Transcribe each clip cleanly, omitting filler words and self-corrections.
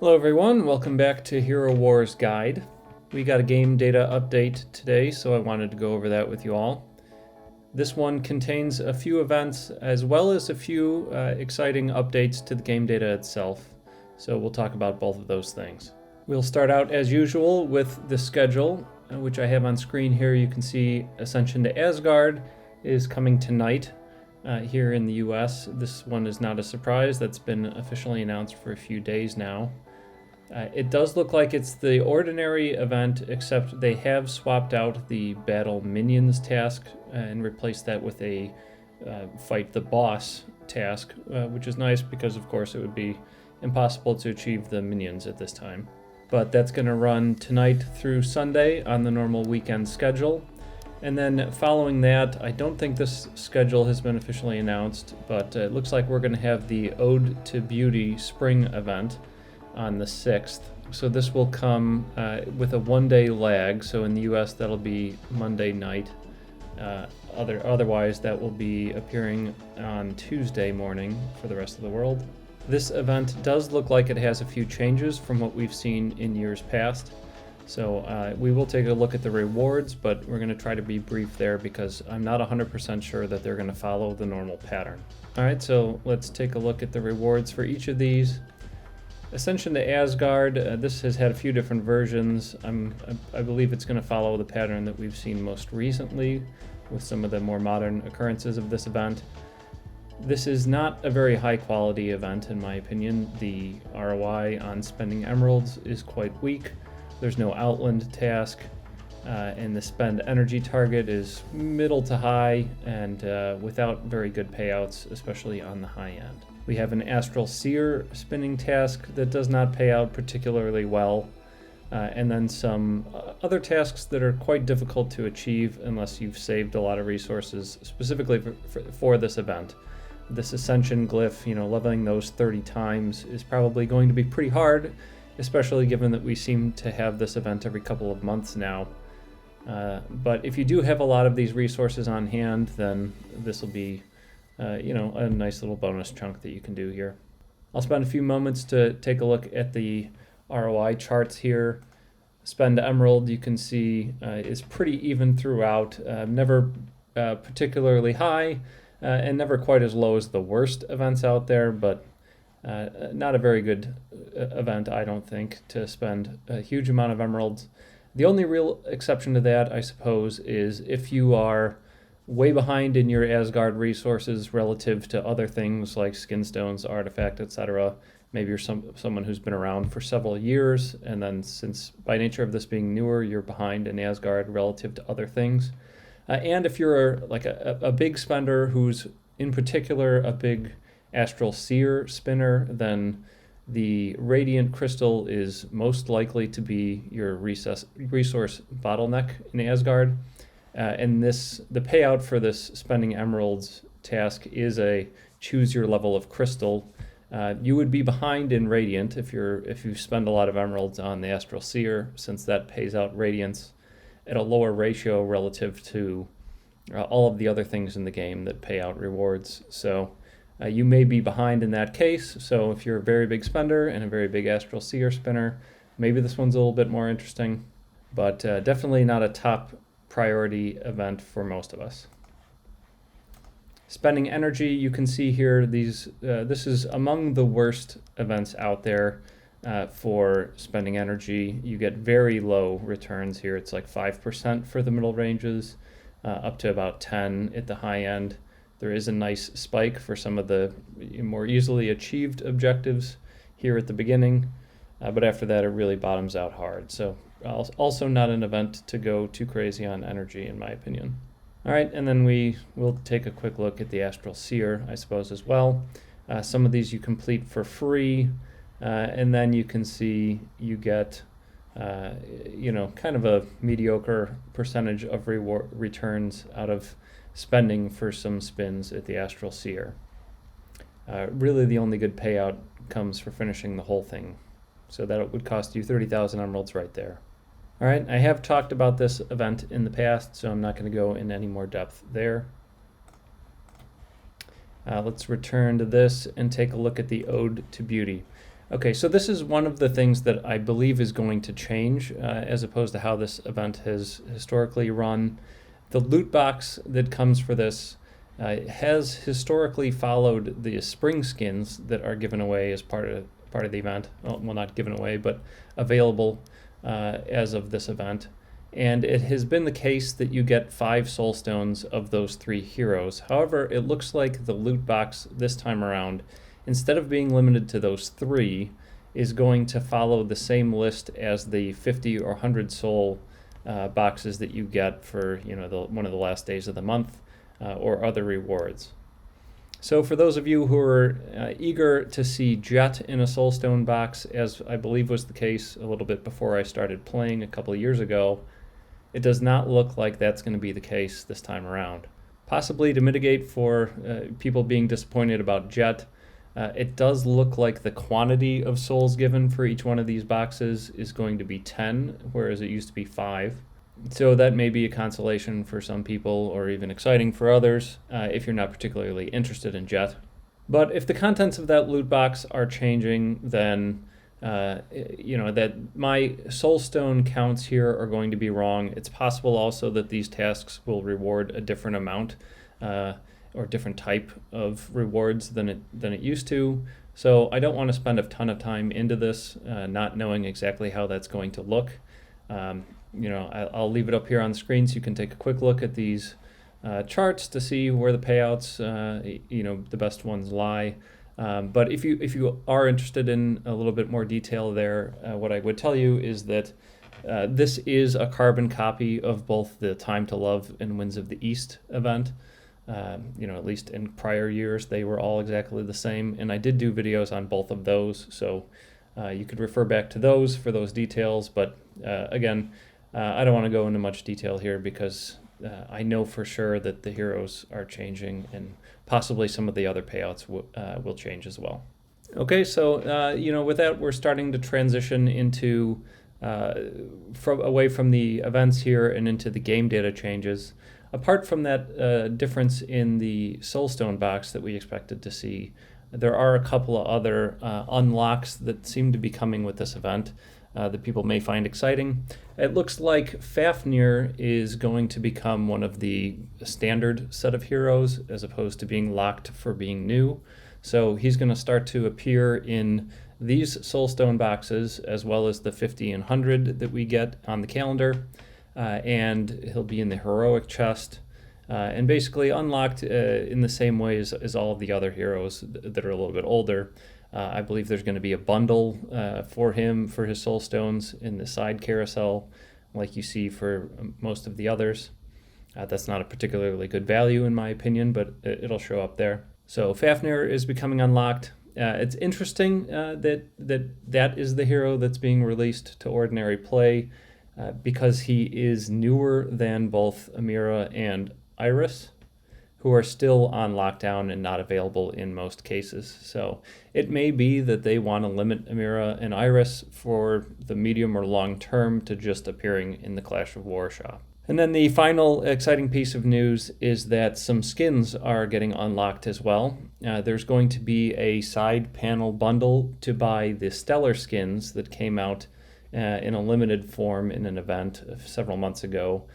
Hello everyone, welcome back to Hero Wars Guide. We got a game data update today, so I wanted to go over that with you all. This one contains a few events as well as a few exciting updates to the game data itself, so we'll talk about both of those things. We'll start out as usual with the schedule, which I have on screen here. You can see Ascension to Asgard is coming tonight. Here in the US. This one is not a surprise. That's been officially announced for a few days now. It does look like it's the ordinary event, except they have swapped out the battle minions task and replaced that with a fight the boss task, which is nice because of course it would be impossible to achieve the minions at this time. But that's going to run tonight through Sunday on the normal weekend schedule. And then following that, I don't think this schedule has been officially announced, but it looks like we're going to have the Ode to Beauty spring event on the 6th. So this will come with a one-day lag. So in the US, that'll be Monday night. Otherwise, that will be appearing on Tuesday morning for the rest of the world. This event does look like it has a few changes from what we've seen in years past. So we will take a look at the rewards, but we're going to try to be brief there because I'm not 100% sure that they're going to follow the normal pattern. All right, so let's take a look at the rewards for each of these. Ascension to Asgard, this has had a few different versions. I believe it's going to follow the pattern that we've seen most recently with some of the more modern occurrences of this event. This is not a very high quality event in my opinion. The ROI on spending emeralds is quite weak. There's no outland task, and the spend energy target is middle to high and without very good payouts, especially on the high end. We have an Astral Seer spinning task that does not pay out particularly well, and then some other tasks that are quite difficult to achieve unless you've saved a lot of resources specifically for this event. This Ascension glyph, leveling those 30 times is probably going to be pretty hard, especially given that we seem to have this event every couple of months now. But if you do have a lot of these resources on hand, then this will be, a nice little bonus chunk that you can do here. I'll spend a few moments to take a look at the ROI charts here. Spend Emerald, you can see, is pretty even throughout, never particularly high, and never quite as low as the worst events out there, but not a very good event, I don't think, to spend a huge amount of emeralds. The only real exception to that, I suppose, is if you are way behind in your Asgard resources relative to other things like skin stones, artifact, etc. Maybe you're someone who's been around for several years, and then since by nature of this being newer, you're behind in Asgard relative to other things. And if you're like a big spender who's in particular a big Astral Seer spinner, then the Radiant Crystal is most likely to be your resource bottleneck in Asgard. And the payout for this spending emeralds task is a choose your level of crystal. You would be behind in Radiant if you spend a lot of emeralds on the Astral Seer, since that pays out Radiance at a lower ratio relative to all of the other things in the game that pay out rewards. So you may be behind in that case, so if you're a very big spender and a very big Astral Seer spinner, maybe this one's a little bit more interesting, but definitely not a top priority event for most of us. Spending energy, you can see here, this is among the worst events out there for spending energy. You get very low returns here. It's like 5% for the middle ranges, up to about 10 at the high end. There is a nice spike for some of the more easily achieved objectives here at the beginning, but after that it really bottoms out hard. So also not an event to go too crazy on energy in my opinion. All right, and then we will take a quick look at the Astral Seer, I suppose, as well. Some of these you complete for free, and then you can see you get kind of a mediocre percentage of returns out of spending for some spins at the Astral Seer. Really the only good payout comes for finishing the whole thing. So that would cost you 30,000 emeralds right there. All right, I have talked about this event in the past, so I'm not going to go in any more depth there. Let's return to this and take a look at the Ode to Beauty. Okay, so this is one of the things that I believe is going to change as opposed to how this event has historically run. The loot box that comes for this has historically followed the spring skins that are given away as part of the event. Well, not given away, but available as of this event. And it has been the case that you get 5 soul stones of those 3 heroes. However, it looks like the loot box this time around, instead of being limited to those 3, is going to follow the same list as the 50 or 100 soul boxes that you get for one of the last days of the month or other rewards. So for those of you who are eager to see Jet in a soulstone box, as I believe was the case a little bit before I started playing a couple of years ago, it does not look like that's going to be the case this time around. Possibly to mitigate for people being disappointed about Jet, it does look like the quantity of souls given for each one of these boxes is going to be 10, whereas it used to be 5. So that may be a consolation for some people, or even exciting for others, if you're not particularly interested in Jet. But if the contents of that loot box are changing, then that my soulstone counts here are going to be wrong. It's possible also that these tasks will reward a different amount or different type of rewards than it used to. So I don't want to spend a ton of time into this, not knowing exactly how that's going to look. I'll leave it up here on the screen so you can take a quick look at these charts to see where the payouts, the best ones lie. But if you are interested in a little bit more detail there, what I would tell you is that this is a carbon copy of both the Time to Love and Winds of the East event. At least in prior years, they were all exactly the same. And I did do videos on both of those, so you could refer back to those for those details. But again, I don't want to go into much detail here because I know for sure that the heroes are changing, and possibly some of the other payouts will change as well. Okay, so with that, we're starting to transition into away from the events here and into the game data changes. Apart from that difference in the soulstone box that we expected to see, there are a couple of other unlocks that seem to be coming with this event that people may find exciting. It looks like Fafnir is going to become one of the standard set of heroes as opposed to being locked for being new. So he's going to start to appear in these soulstone boxes as well as the 50 and 100 that we get on the calendar. And he'll be in the heroic chest and basically unlocked in the same way as all of the other heroes that are a little bit older. I believe there's going to be a bundle for him for his soul stones in the side carousel like you see for most of the others. That's not a particularly good value in my opinion, but it'll show up there. So Fafnir is becoming unlocked. It's interesting that is the hero that's being released to ordinary play because he is newer than both Amira and Iris, who are still on lockdown and not available in most cases. So it may be that they want to limit Amira and Iris for the medium or long term to just appearing in the Clash of War shop. And then the final exciting piece of news is that some skins are getting unlocked as well. There's going to be a side panel bundle to buy the Stellar skins that came out in a limited form in an event several months ago.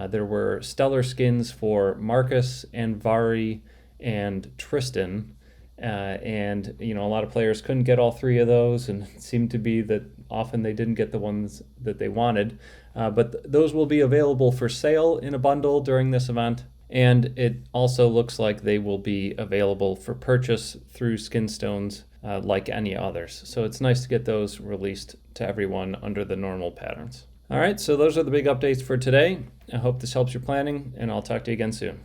There were Stellar skins for Marcus and Vari and Tristan, and a lot of players couldn't get all 3 of those, and it seemed to be that often they didn't get the ones that they wanted. But those will be available for sale in a bundle during this event, and it also looks like they will be available for purchase through Skinstones like any others. So it's nice to get those released to everyone under the normal patterns. All right, so those are the big updates for today. I hope this helps your planning, and I'll talk to you again soon.